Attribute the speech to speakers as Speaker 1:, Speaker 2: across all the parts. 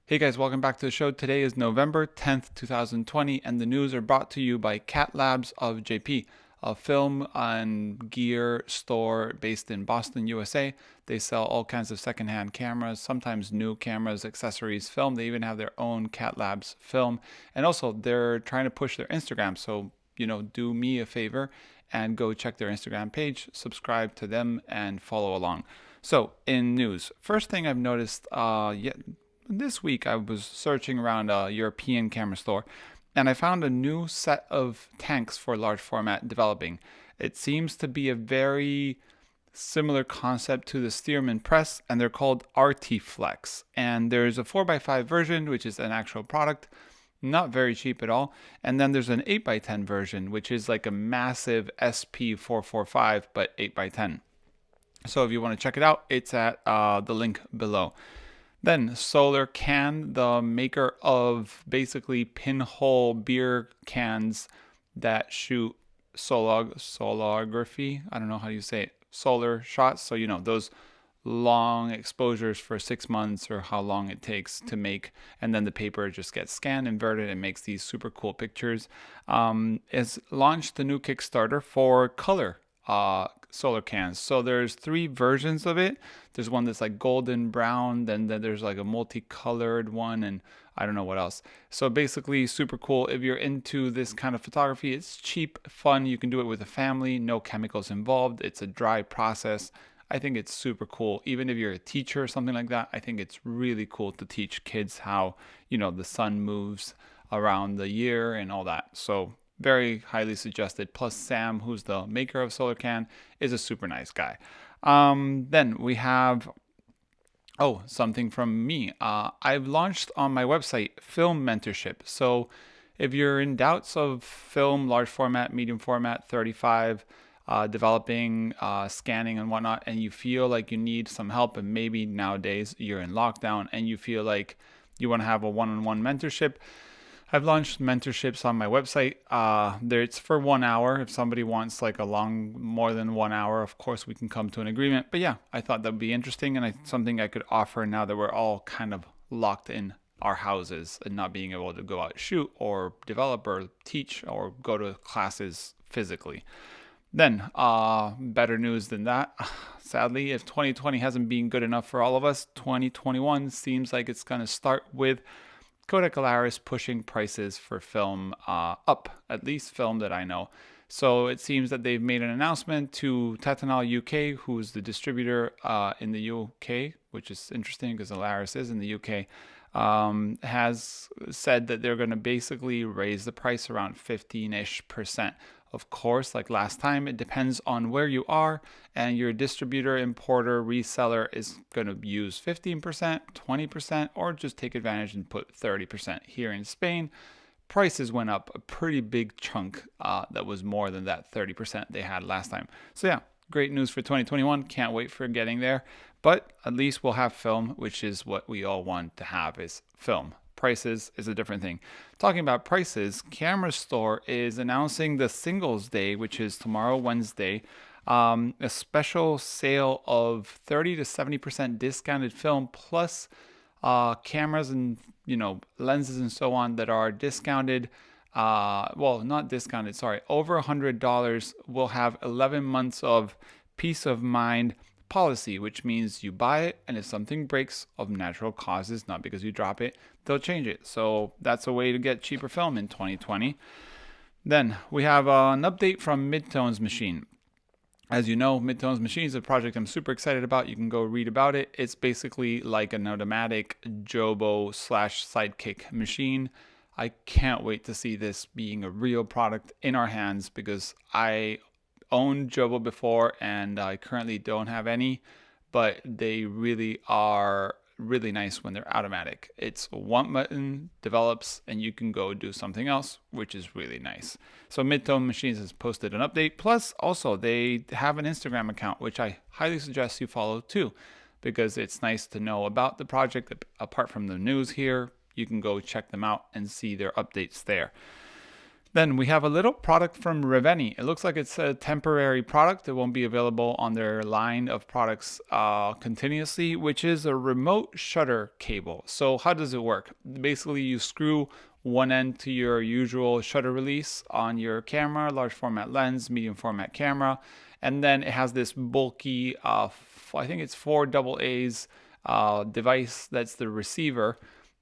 Speaker 1: Hey guys, welcome back to the show. Today is November 10th, 2020, and the news are brought to you by Catlabs of JP, a film and gear store based in Boston, USA. They sell all kinds of secondhand cameras, sometimes new cameras, accessories, film. They even have their own Catlabs film. And also, they're trying to push their Instagram. So, do me a favor and go check their Instagram page, subscribe to them, and follow along. So, in news, first thing I've noticed, this week I was searching around a European camera store and I found a new set of tanks for large format developing. It seems to be a very similar concept to the Stearman press, and they're called Artiflex. And there's a 4x5 version, which is an actual product, not very cheap at all. And then there's an 8x10 version, which is like a massive SP445, but 8x10. So if you want to check it out, it's at the link below. Then Solarcan, the maker of basically pinhole beer cans that shoot solargraphy. I don't know how you say it. Solar shots. So, those long exposures for 6 months or how long it takes to make. And then the paper just gets scanned, inverted, and makes these super cool pictures. Has launched the new Kickstarter for color solar cans. So there's 3 versions of it. There's one that's like golden brown, then there's like a multicolored one, and I don't know what else. So basically super cool. If you're into this kind of photography, it's cheap, fun. You can do it with a family, no chemicals involved. It's a dry process. I think it's super cool. Even if you're a teacher or something like that, I think it's really cool to teach kids how, the sun moves around the year and all that. So very highly suggested. Plus Sam, who's the maker of Solarcan, is a super nice guy. Then we have, something from me. I've launched on my website film mentorship. So if you're in doubts of film, large format, medium format, 35, developing, scanning and whatnot, and you feel like you need some help, and maybe nowadays you're in lockdown and you feel like you want to have a one-on-one mentorship, I've launched mentorships on my website. It's for 1 hour. If somebody wants like more than 1 hour, of course we can come to an agreement. But yeah, I thought that'd be interesting and something I could offer now that we're all kind of locked in our houses and not being able to go out shoot or develop or teach or go to classes physically. Then, better news than that. Sadly, if 2020 hasn't been good enough for all of us, 2021 seems like it's going to start with Kodak pushing prices for film up, at least film that I know. So it seems that they've made an announcement to Tatanal UK, who's the distributor in the UK, which is interesting because Alaris is in the UK, has said that they're going to basically raise the price around 15-ish%. Of course, like last time, it depends on where you are, and your distributor, importer, reseller is going to use 15%, 20%, or just take advantage and put 30%. Here in Spain, prices went up a pretty big chunk that was more than that 30% they had last time. So yeah, great news for 2021. Can't wait for getting there. But at least we'll have film, which is what we all want to have, is film. Prices is a different thing. Talking about prices, Kamerastore is announcing the Singles Day, which is tomorrow, Wednesday, a special sale of 30 to 70% discounted film plus cameras and lenses and so on that are discounted. Not discounted, sorry, over $100 will have 11 months of peace of mind policy, which means you buy it, and if something breaks of natural causes, not because you drop it, they'll change it. So that's a way to get cheaper film in 2020. Then we have an update from Midtones machine. As you know, Midtones machine is a project I'm super excited about. You can go read about it. It's basically like an automatic Jobo / sidekick machine. I can't wait to see this being a real product in our hands because I owned Jobo before and I currently don't have any, but they really are really nice when they're automatic. It's one button, develops, and you can go do something else, which is really nice. So Midtone Machines has posted an update. Plus, also, they have an Instagram account, which I highly suggest you follow too, because it's nice to know about the project. Apart from the news here, you can go check them out and see their updates there. Then we have a little product from Reveni. It looks like it's a temporary product. It won't be available on their line of products continuously, which is a remote shutter cable. So how does it work? Basically, you screw one end to your usual shutter release on your camera, large format lens, medium format camera, and then it has this bulky, I think it's 4 AA's device that's the receiver,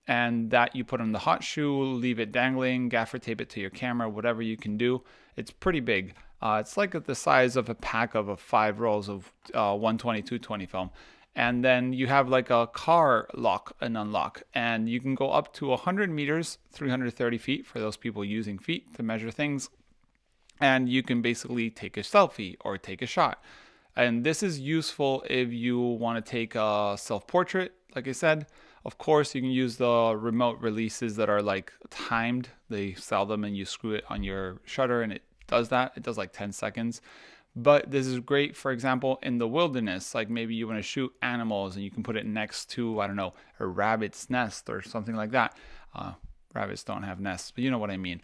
Speaker 1: and that you put on the hot shoe, leave it dangling, gaffer tape it to your camera, whatever you can do. It's pretty big. It's like the size of a pack of 5 rolls of 120, 220 film. And then you have like a car lock and unlock, and you can go up to 100 meters, 330 feet for those people using feet to measure things. And you can basically take a selfie or take a shot. And this is useful if you want to take a self-portrait, like I said. Of course, you can use the remote releases that are like timed. They sell them and you screw it on your shutter and it does that. It does like 10 seconds. But this is great, for example, in the wilderness. Like maybe you want to shoot animals and you can put it next to, I don't know, a rabbit's nest or something like that. Rabbits don't have nests, but you know what I mean.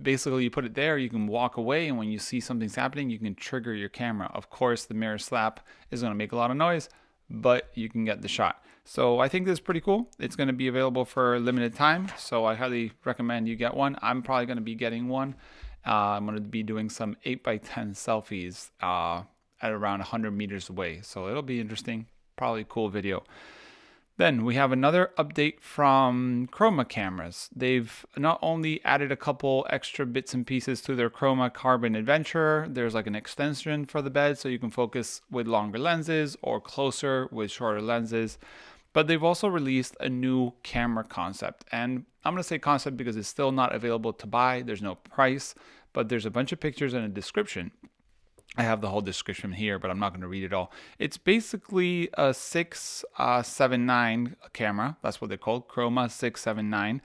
Speaker 1: Basically, you put it there, you can walk away, and when you see something's happening, you can trigger your camera. Of course, the mirror slap is going to make a lot of noise, but you can get the shot. So I think this is pretty cool. It's going to be available for a limited time, so I highly recommend you get one. I'm probably going to be getting one. I'm going to be doing some 8x10 selfies at around 100 meters away, so it'll be interesting. Probably a cool video. Then we have another update from Chroma cameras. They've not only added a couple extra bits and pieces to their Chroma Carbon Adventure, there's like an extension for the bed so you can focus with longer lenses or closer with shorter lenses. But they've also released a new camera concept. And I'm going to say concept because it's still not available to buy. There's no price, but there's a bunch of pictures and a description. I have the whole description here, but I'm not going to read it all. It's basically a 679 camera. That's what they're called, Chroma 679.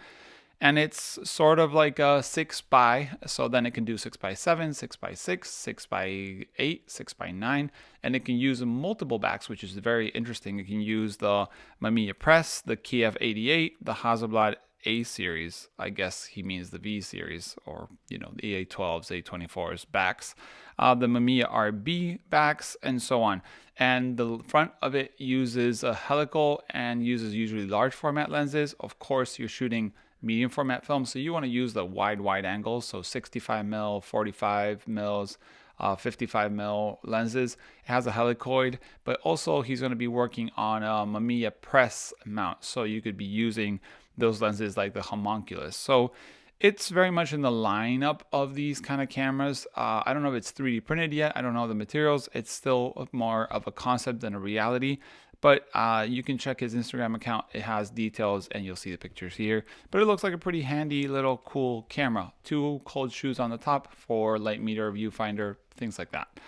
Speaker 1: And it's sort of like a 6x, so then it can do 6x7, 6x6, 6x8, 6x9, and it can use multiple backs, which is very interesting. It can use the Mamiya Press, the Kiev 88, the Hasselblad A series. I guess he means the V series, or the A12s, A24s backs, the Mamiya RB backs, and so on. And the front of it uses a helical and uses usually large format lenses. Of course, you're shooting medium format film, so you want to use the wide angles, so 65mm, 45mm, 55mm lenses. It has a helicoid, but also he's going to be working on a Mamiya Press mount, so you could be using those lenses like the homunculus. So it's very much in the lineup of these kind of cameras. I don't know if it's 3D printed yet. I don't know the materials. It's still more of a concept than a reality. But you can check his Instagram account. It has details and you'll see the pictures here. But it looks like a pretty handy little cool camera. 2 cold shoes on the top for light meter, viewfinder, things like that.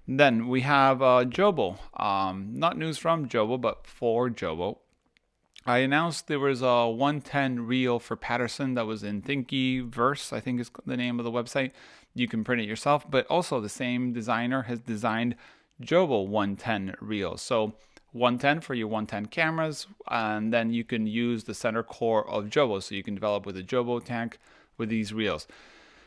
Speaker 1: Then we have Jobo. Not news from Jobo, but for Jobo. I announced there was a 110 reel for Patterson that was in Thingiverse, I think is the name of the website. You can print it yourself, but also the same designer has designed Jobo 110 reels. So 110 for your 110 cameras, and then you can use the center core of Jobo. So you can develop with a Jobo tank with these reels.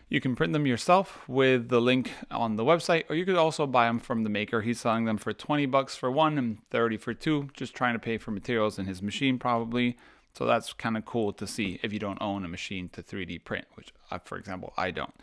Speaker 1: You can print them yourself with the link on the website, or you could also buy them from the maker. He's selling them for 20 bucks for one and 30 for two, just trying to pay for materials in his machine probably. So that's kind of cool to see if you don't own a machine to 3D print, which for example, I don't.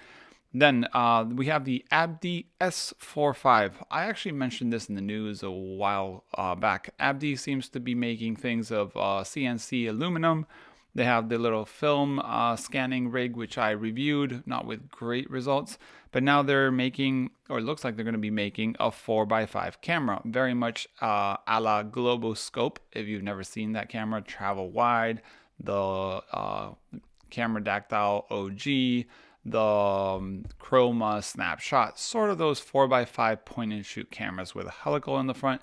Speaker 1: Then we have the Abdi S45. I actually mentioned this in the news a while back. Abdi seems to be making things of CNC aluminum. They have the little film scanning rig, which I reviewed, not with great results. But now they're making, or it looks like they're going to be making, a 4x5 camera. Very much a la Globoscope. If you've never seen that camera, travel wide, the Camera Dactyl OG, the Chroma Snapshot, sort of those 4x5 point and shoot cameras with a helical in the front.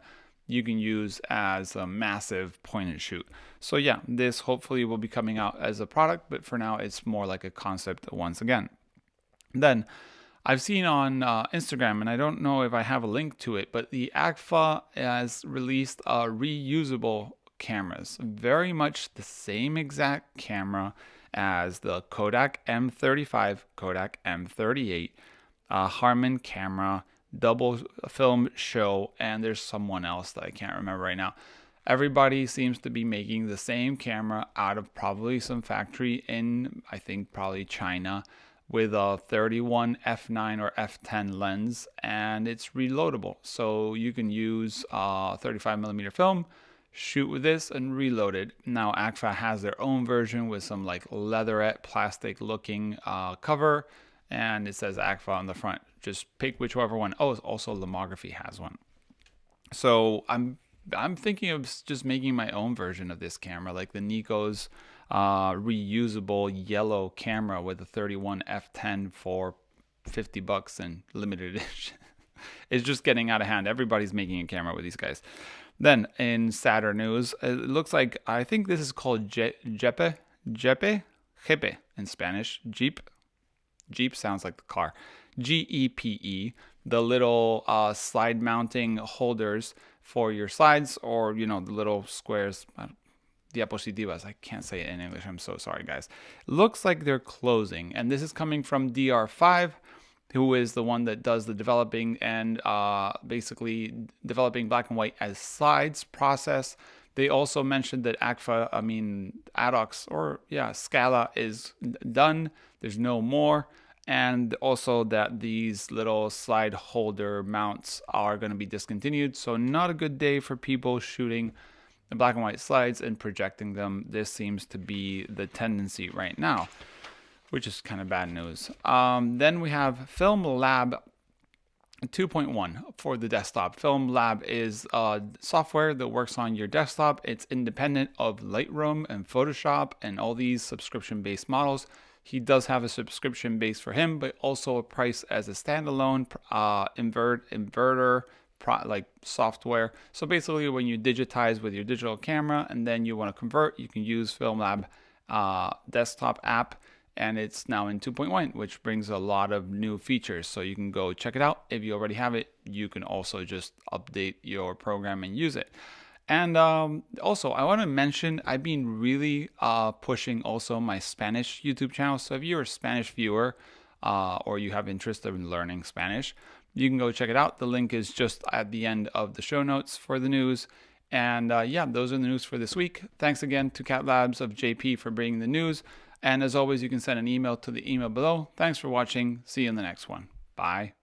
Speaker 1: You can use as a massive point and shoot. So yeah, this hopefully will be coming out as a product, but for now it's more like a concept once again. Then I've seen on Instagram, and I don't know if I have a link to it, but the Agfa has released reusable cameras. Very much the same exact camera as the Kodak M35, Kodak M38, Harman camera, double film show, and there's someone else that I can't remember right now. Everybody seems to be making the same camera out of probably some factory in, I think, probably China, with a 31 f9 or f10 lens, and it's reloadable. So you can use 35mm film, shoot with this, and reload it. Now Agfa has their own version with some like leatherette plastic looking cover, and it says Agfa on the front. Just pick whichever one. Oh, also Lomography has one. So I'm thinking of just making my own version of this camera, like the Nico's reusable yellow camera with a 31 f10 for $50 and limited edition. It's just getting out of hand. Everybody's making a camera with these guys. Then in sadder news, it looks like, I think this is called Gepe in Spanish. Jeep sounds like the car. Gepe, the little slide mounting holders for your slides, or the little squares, diapositivas. I can't say it in English. I'm so sorry, guys. Looks like they're closing, and this is coming from DR5, who is the one that does the developing and basically developing black and white as slides process. They also mentioned that Scala is done. There's no more. And also that these little slide holder mounts are going to be discontinued. So not a good day for people shooting the black and white slides and projecting them. This seems to be the tendency right now, which is kind of bad news. Then we have Film Lab 2.1 for the desktop. Film Lab is software that works on your desktop. It's independent of Lightroom and Photoshop and all these subscription-based models. He does have a subscription base for him, but also a price as a standalone inverter like software. So basically, when you digitize with your digital camera and then you want to convert, you can use Film Lab desktop app, and it's now in 2.1, which brings a lot of new features. So you can go check it out. If you already have it, you can also just update your program and use it. And also, I want to mention, I've been really pushing also my Spanish YouTube channel. So if you're a Spanish viewer or you have interest in learning Spanish, you can go check it out. The link is just at the end of the show notes for the news. And yeah, those are the news for this week. Thanks again to Catlabs of JP for bringing the news. And as always, you can send an email to the email below. Thanks for watching. See you in the next one. Bye.